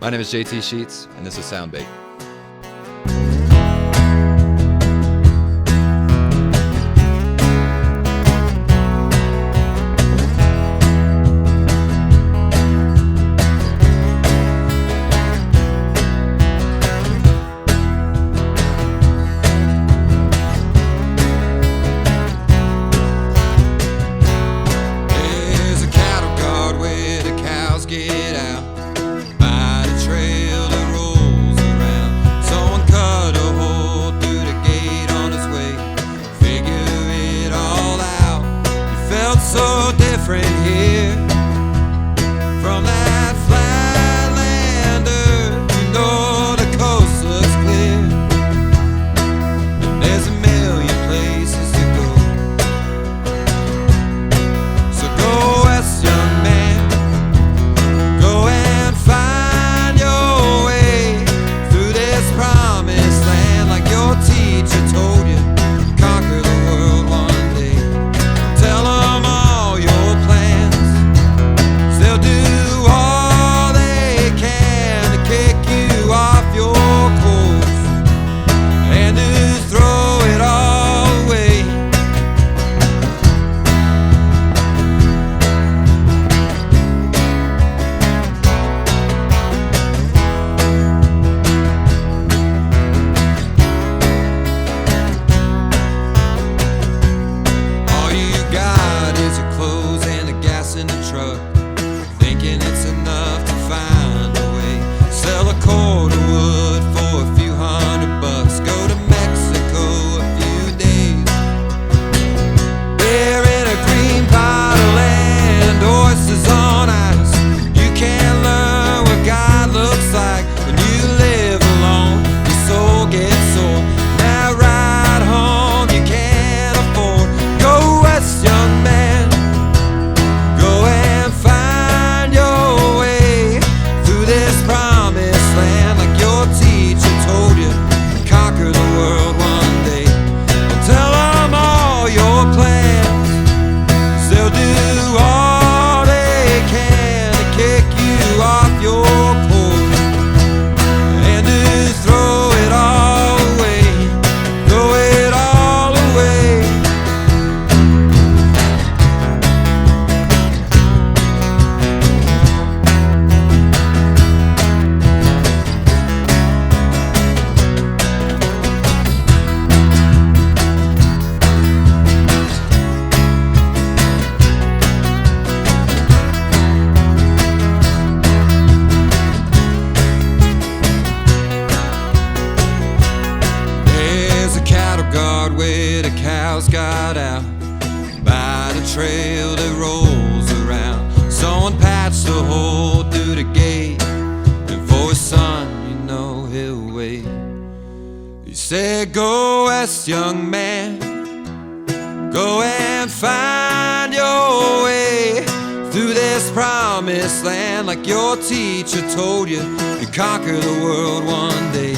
My name is JT Sheets, and this is Soundbaked. So different here from that flatlander. You know the coast looks clear, and there's a million places to go. So go west, young man, go and find your way through this promised land, like your teacher told you. Conquer the world one day. Tell them all your plans. They'll do all they can to kick you off your course and to throw it all away. All you got is your clothes and the gas in the truck, thinking it's enough to find a way. Sell a cord of wood for a few $100. Go to Mexico a few days. Beer in a green bottle and oysters on ice. You can't learn what God looks like when you live alone. Your soul gets sore. That ride home you can't afford. Go west, young man. Go and find your way through this promised land, like your teacher told you. Conquer the world one day. And tell them all your plans. 'Cause they'll do all they can to kick you off your course and to throw it all away. Throw it all away. There's a cattle guard where the cows got out by the trail that rolls around. Someone patched a hole through the gate, and for his son, you know he'll wait. He said, go west, young man. Go and find your way through this promised land, like your teacher told you. You conquer the world one day.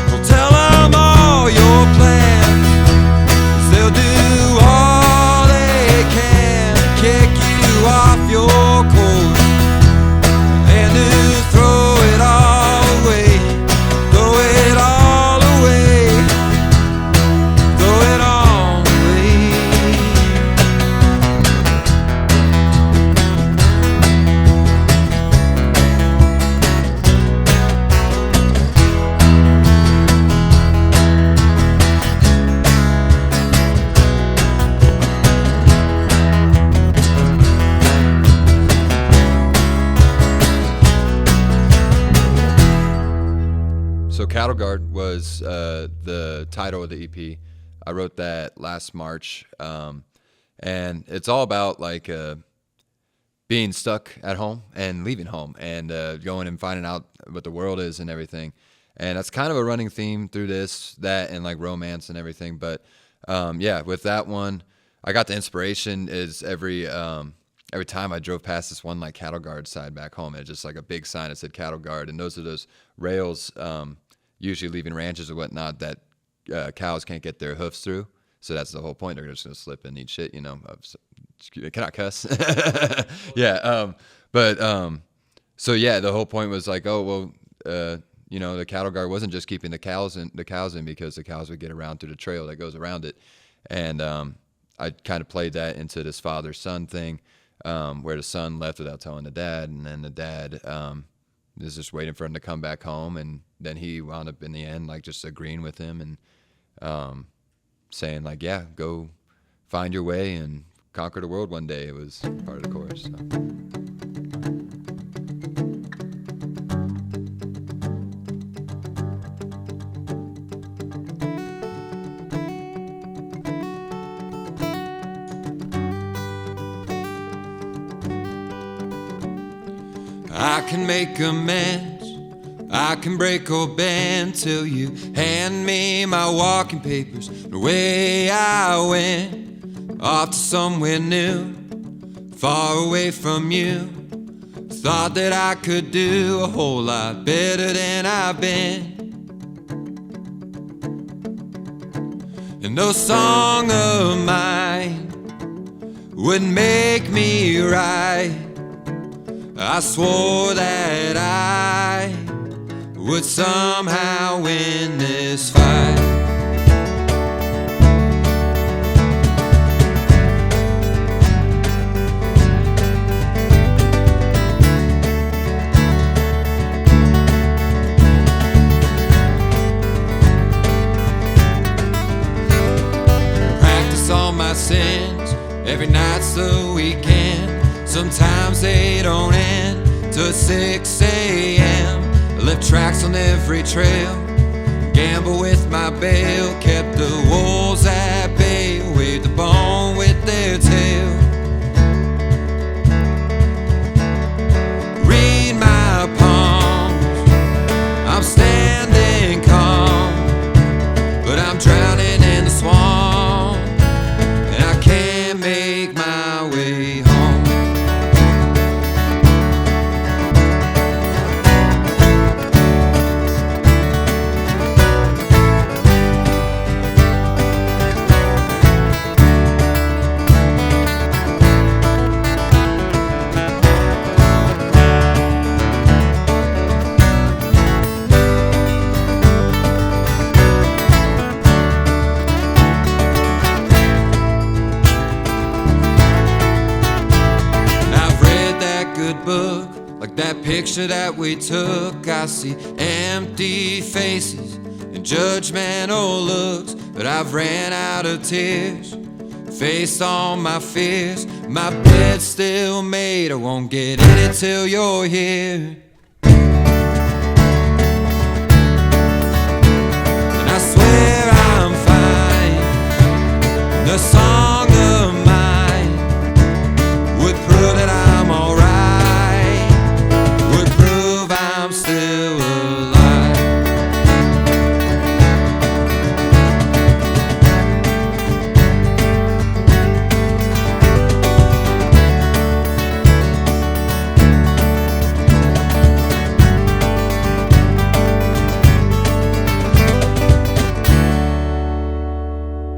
Well, tell them all your plans. 'Cause they'll do all they can to kick you off your course and to throw it all away. Throw it all away. Throw it all away. So Cattle Guard was the title of the EP. I wrote that last March, and it's all about like being stuck at home and leaving home and going and finding out what the world is and everything. And that's kind of a running theme through this, that, and like romance and everything. But yeah, with that one, I got the inspiration is every time I drove past this one like cattle guard side back home, it's just like a big sign that said cattle guard, and those are those rails usually leaving ranches or whatnot that cows can't get their hoofs through. So that's the whole point. They're just gonna slip and eat shit, you know. They cannot cuss. Yeah. So yeah, the whole point was like, oh well, the cattle guard wasn't just keeping the cows in because the cows would get around through the trail that goes around it. And I kind of played that into this father-son thing, where the son left without telling the dad, and then the dad is just waiting for him to come back home, and then he wound up in the end like just agreeing with him and saying like, yeah, go find your way and conquer the world one day. It was part of the chorus. So. I can make amends, I can break or bend till you hand me my walking papers. The way I went off to somewhere new, far away from you. Thought that I could do a whole lot better than I've been. And no song of mine would make me right. I swore that I would somehow win this fight. Practice all my sins, every night's the weekend. Sometimes they don't end till 6 a.m. I left tracks on every trail, gamble with my bail, kept the wolves at bay, waved the bone with their tail. Read my palms, I'm standing calm, but I'm drowning in the swamp, and I can't make my way home. Book, like that picture that we took, I see empty faces and judgmental looks, but I've ran out of tears, faced all my fears. My bed's still made, I won't get in it till you're here. And I swear I'm fine, the song of mine would prove that I'm alright. I'm still alive.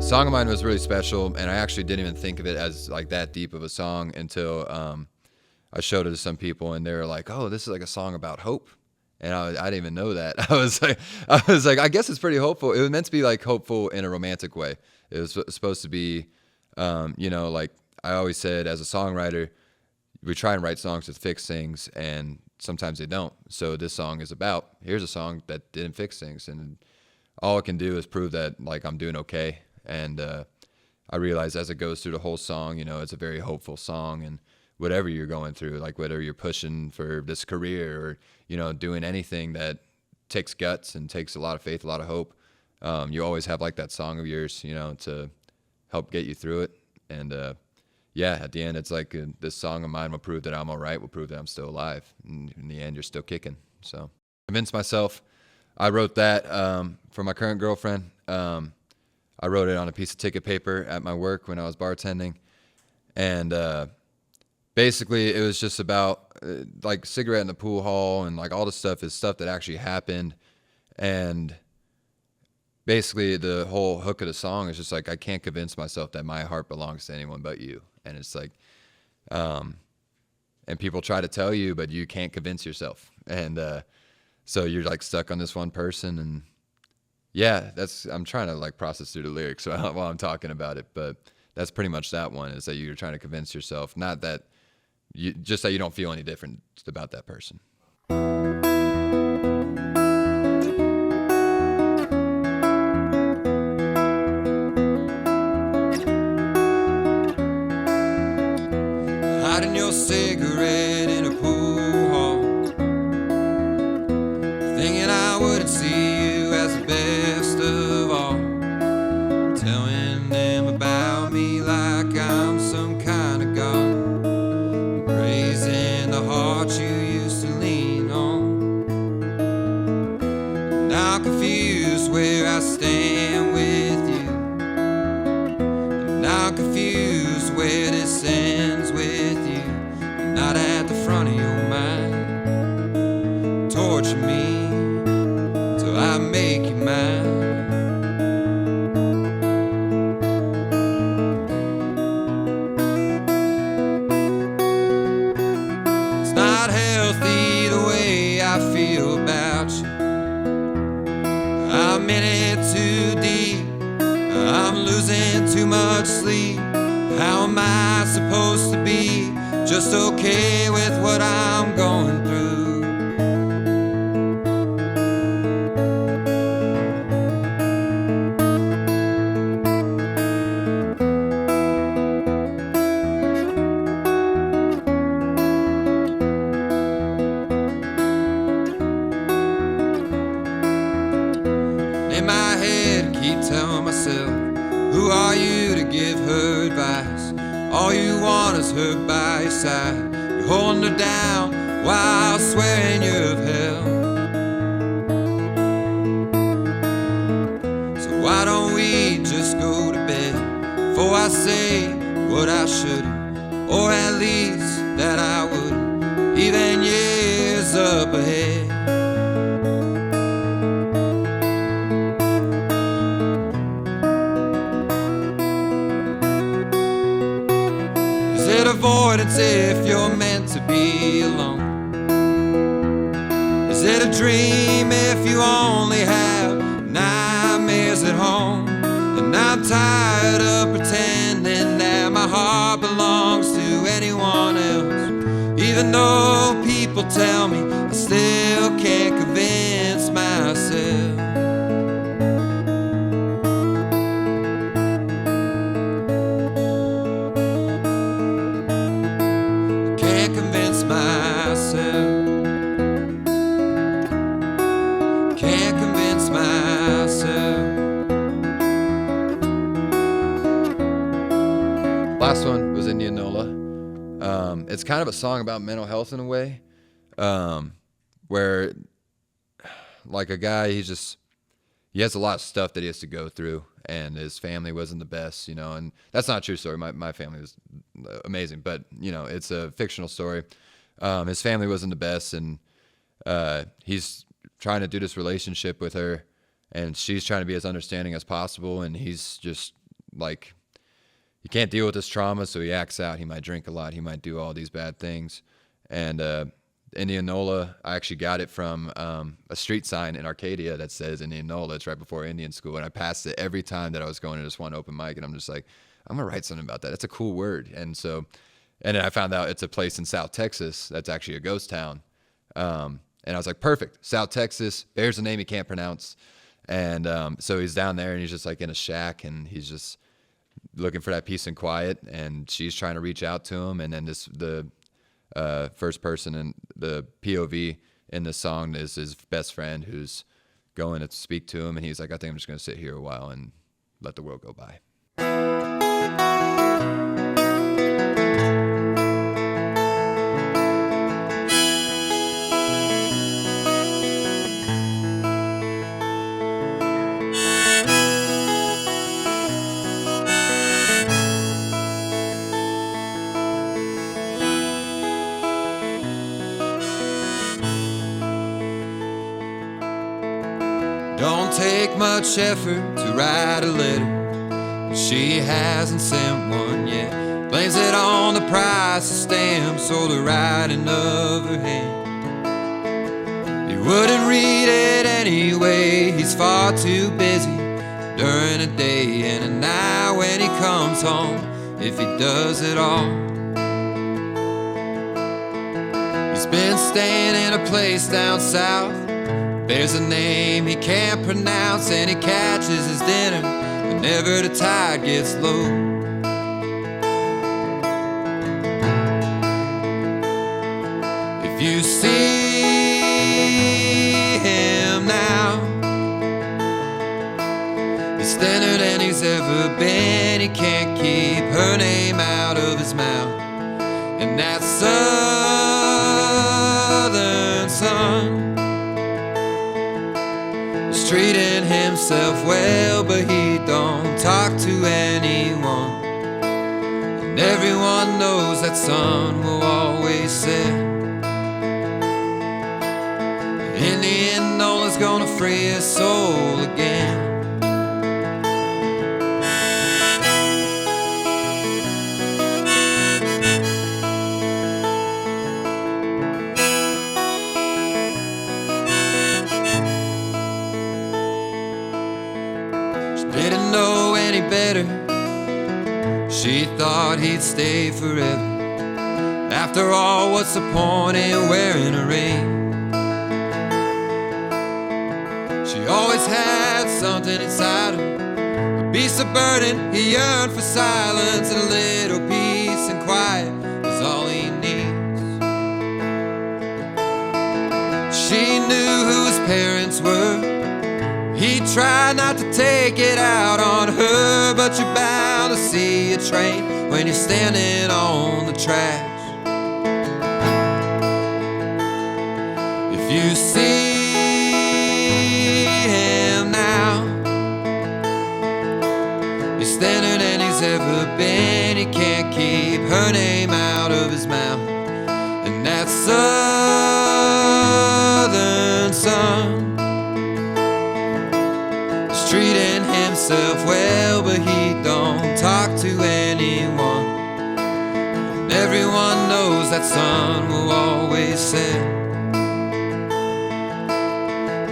Song of mine was really special, and I actually didn't even think of it as like that deep of a song until I showed it to some people, and they were like, "Oh, this is like a song about hope," and I didn't even know that. I was like, I guess it's pretty hopeful. It was meant to be like hopeful in a romantic way. It was supposed to be, like I always said, as a songwriter, we try and write songs that fix things, and sometimes they don't. So this song is about, here's a song that didn't fix things, and all it can do is prove that like I'm doing okay. And I realize as it goes through the whole song, it's a very hopeful song, and whatever you're going through, like whether you're pushing for this career or, doing anything that takes guts and takes a lot of faith, a lot of hope, you always have like that song of yours, to help get you through it. And at the end, it's like this song of mine will prove that I'm all right, will prove that I'm still alive. And in the end, you're still kicking. So convince myself. I wrote that for my current girlfriend. I wrote it on a piece of ticket paper at my work when I was bartending. And basically, it was just about like cigarette in the pool hall, and like all the stuff is stuff that actually happened. And basically, the whole hook of the song is just like, I can't convince myself that my heart belongs to anyone but you. And it's like, and people try to tell you, but you can't convince yourself. And So you're like stuck on this one person, and yeah, I'm trying to like process through the lyrics while I'm talking about it, but that's pretty much that one, is that you're trying to convince yourself, not that just that you don't feel any different about that person. Hiding your cigarette in a pool hall, thinking I wouldn't see you as the best of all, telling them about me like I'm some kind of god, praising the heart you used to lean on. Now confused where I stand with you, and now confused where this ends with you. Not at the front of your mind, torture me till I make you mine. It's not healthy the way I feel about you. I'm in it too deep, I'm losing too much sleep. How am I supposed to be just okay with what I'm going through? In my head, keep telling myself, who are you to give her advice? All you want is her by your side. You're holding her down while swearing you're of hell. So why don't we just go to bed before I say what I shouldn't, or at least that I wouldn't, even years up ahead. Is it avoidance if you're meant to be alone? Is it a dream if you only have nightmares at home? And I'm tired of pretending that my heart belongs to anyone else, even though people tell me I still can't convince myself. Can't convince myself. Can't convince myself. Last one was Indianola. It's kind of a song about mental health in a way, where like a guy, he has a lot of stuff that he has to go through, and his family wasn't the best, and that's not a true story. My family was amazing, but it's a fictional story. His family wasn't the best, and he's trying to do this relationship with her, and she's trying to be as understanding as possible, and he's just like, he can't deal with this trauma, so he acts out. He might drink a lot. He might do all these bad things. And Indianola, I actually got it from a street sign in Arcadia that says Indianola. It's right before Indian school, and I passed it every time that I was going to this one open mic, and I'm just like, I'm going to write something about that. It's a cool word. And then I found out it's a place in South Texas that's actually a ghost town. And I was like, perfect. South Texas, there's a name he can't pronounce. And so he's down there, and he's just like in a shack, and he's just looking for that peace and quiet, and she's trying to reach out to him. And then the first person in the POV in the song is his best friend, who's going to speak to him, and he's like, I think I'm just going to sit here a while and let the world go by. Don't take much effort to write a letter, she hasn't sent one yet. Blames it on the price of stamps or the writing of her hand. Be wouldn't read it anyway. He's far too busy during a day and a night when he comes home, if he does at all. He's been staying in a place down south, bears a name he can't pronounce, and he catches his dinner whenever the tide gets low. If you see him now, he's thinner than he's ever been. He can't keep her name out of his mouth. And that southern sun is treating himself well, but he don't talk to anyone. And everyone knows that sun will always set. Indianola's gonna free his soul again. She didn't know any better. She thought he'd stay forever. After all, what's the point in wearing a ring? She always had something inside him, a beast of burden. He yearned for silence, and a little peace and quiet was all he needs. She knew who his parents were. He tried not to take it out on her, but you're bound to see a train when you're standing on the tracks. If you see thinner than he's ever been. He can't keep her name out of his mouth. And that southern sun is treating himself well, but he don't talk to anyone. And everyone knows that sun will always set.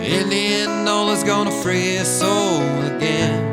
Indianola's gonna free his soul again.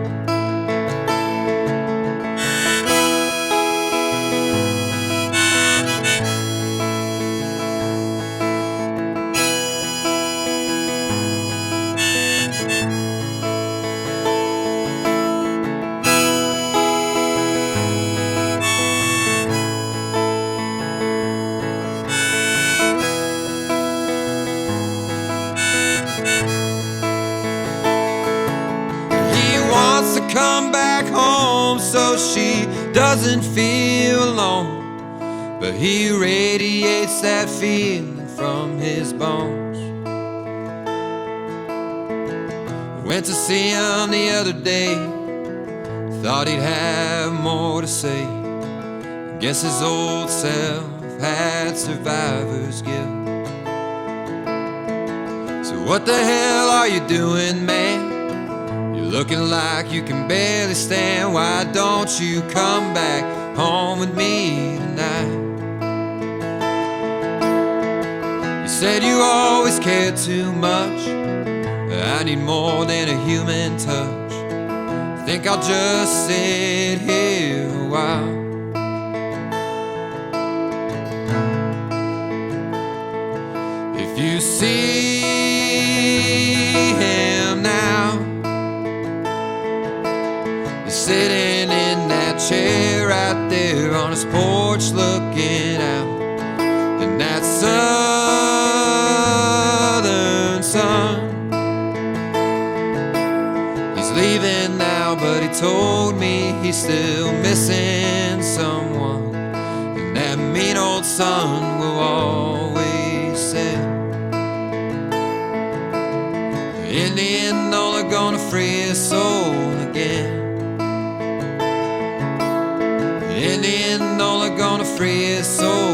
Come back home so she doesn't feel alone, but he radiates that feeling from his bones. Went to see him the other day, thought he'd have more to say. Guess his old self had survivor's guilt. So what the hell are you doing, man? Looking like you can barely stand. Why don't you come back home with me tonight? You said you always cared too much. I need more than a human touch. Think I'll just sit here a while. If you see him now, sitting in that chair right there on his porch looking out. And that southern sun, he's leaving now, but he told me he's still missing someone. And that mean old sun will always set. Indianola gonna free his soul again. Indianola gonna free his soul